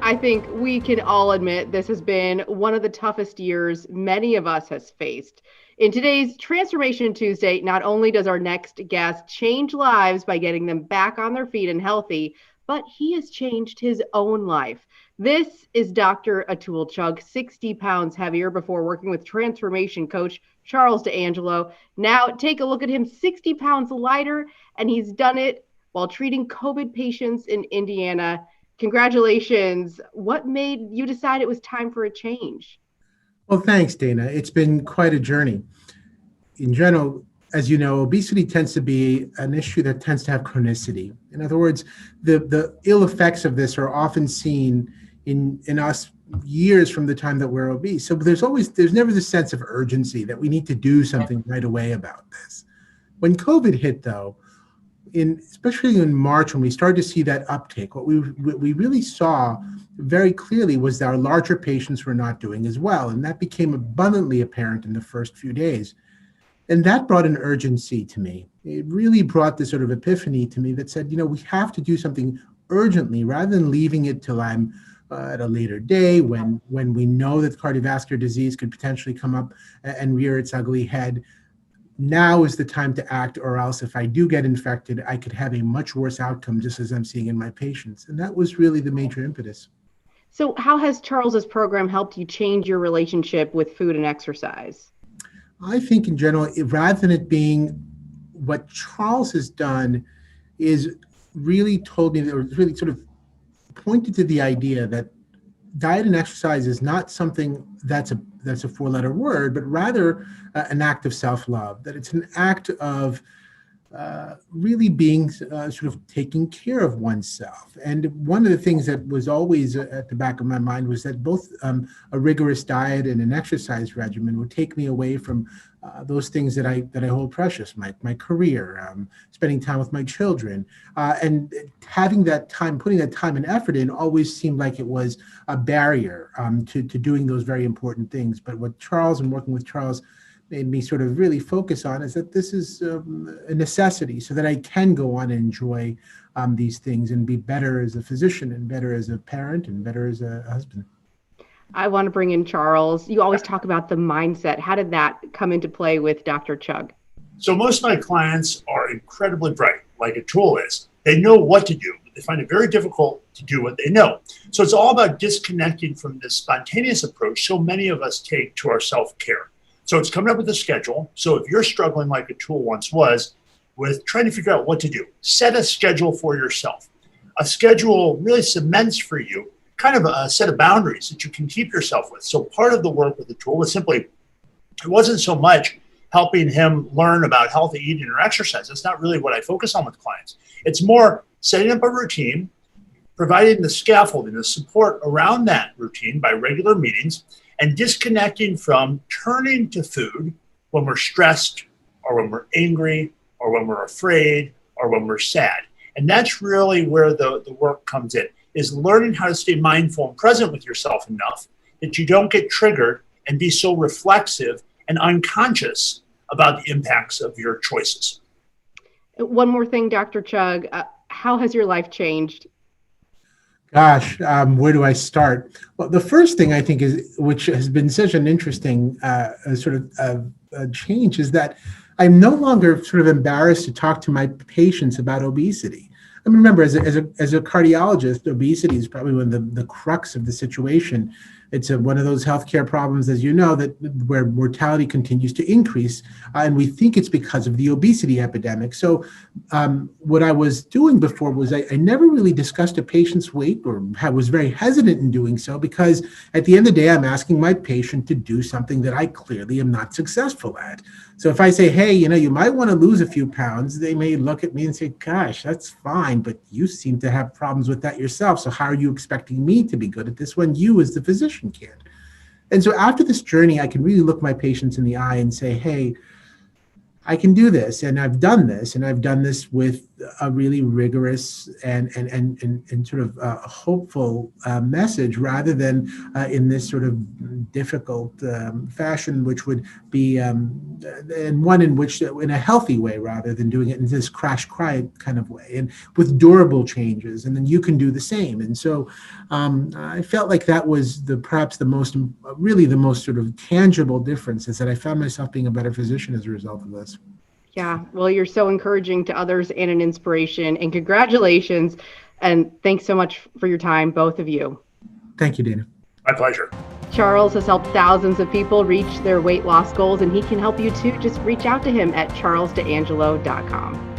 I think we can all admit this has been one of the toughest years many of us has faced. In today's Transformation Tuesday, not only does our next guest change lives by getting them back on their feet and healthy, but he has changed his own life. This is Dr. Atul Chugh, 60 pounds heavier before working with transformation coach Charles D'Angelo. Now take a look at him, 60 pounds lighter, and he's done it while treating COVID patients in Indiana. Congratulations. What made you decide it was time for a change? Well, thanks, Dana. It's been quite a journey. In general, as you know, obesity tends to be an issue that tends to have chronicity. In other words, the ill effects of this are often seen in us years from the time that we're obese. So there's never this sense of urgency that we need to do something right away about this. When COVID hit, though, especially in March, when we started to see that uptake, what we really saw very clearly was that our larger patients were not doing as well. And that became abundantly apparent in the first few days. And that brought an urgency to me. It really brought this sort of epiphany to me that said, we have to do something urgently rather than leaving it till I'm at a later day when we know that cardiovascular disease could potentially come up and rear its ugly head. Now is the time to act, or else if I do get infected, I could have a much worse outcome, just as I'm seeing in my patients. And that was really the major impetus. So how has Charles's program helped you change your relationship with food and exercise? I think in general, rather than it being what Charles has done is really told me, or really sort of pointed to the idea that diet and exercise is not something that's a four-letter word, but rather an act of self-love, that it's an act of really being sort of taking care of oneself. And one of the things that was always at the back of my mind was that both a rigorous diet and an exercise regimen would take me away from those things that I hold precious, my career, spending time with my children, and having that time, putting that time and effort in always seemed like it was a barrier to doing those very important things. But what Charles and working with Charles made me sort of really focus on is that this is a necessity so that I can go on and enjoy these things and be better as a physician and better as a parent and better as a husband. I want to bring in Charles. You always talk about the mindset. How did that come into play with Dr. Chugh? So most of my clients are incredibly bright, like Atul is. They know what to do, but they find it very difficult to do what they know. So it's all about disconnecting from this spontaneous approach so many of us take to our self-care. So it's coming up with a schedule. So if you're struggling like Atul once was with trying to figure out what to do, set a schedule for yourself. A schedule really cements for you kind of a set of boundaries that you can keep yourself with. So part of the work with Atul was simply, it wasn't so much helping him learn about healthy eating or exercise. That's not really what I focus on with clients. It's more setting up a routine, providing the scaffolding, the support around that routine by regular meetings, and disconnecting from turning to food when we're stressed or when we're angry or when we're afraid or when we're sad. And that's really where the work comes in, is learning how to stay mindful and present with yourself enough that you don't get triggered and be so reflexive and unconscious about the impacts of your choices. One more thing, Dr. Chugh, how has your life changed? Gosh, where do I start? Well, the first thing I think is, which has been such an interesting sort of change, is that I'm no longer sort of embarrassed to talk to my patients about obesity. I mean, remember, as a cardiologist, obesity is probably one of the crux of the situation. It's one of those healthcare problems, as you know, that where mortality continues to increase, and we think it's because of the obesity epidemic. So what I was doing before was I never really discussed a patient's weight, or was very hesitant in doing so, because at the end of the day, I'm asking my patient to do something that I clearly am not successful at. So if I say, hey, you might want to lose a few pounds, they may look at me and say, gosh, that's fine, but you seem to have problems with that yourself. So how are you expecting me to be good at this when you as the physician can't? And so after this journey, I can really look my patients in the eye and say, hey, I can do this, and I've done this, with a really rigorous and sort of hopeful message, rather than in this sort of difficult fashion, which would be and one in which, in a healthy way, rather than doing it in this crash cry kind of way, and with durable changes, and then you can do the same. And so I felt like that was perhaps the most sort of tangible difference, is that I found myself being a better physician as a result of this. Yeah, well, you're so encouraging to others and an inspiration, and congratulations. And thanks so much for your time, both of you. Thank you, Dana. My pleasure. Charles has helped thousands of people reach their weight loss goals, and he can help you too. Just reach out to him at charlesdeangelo.com.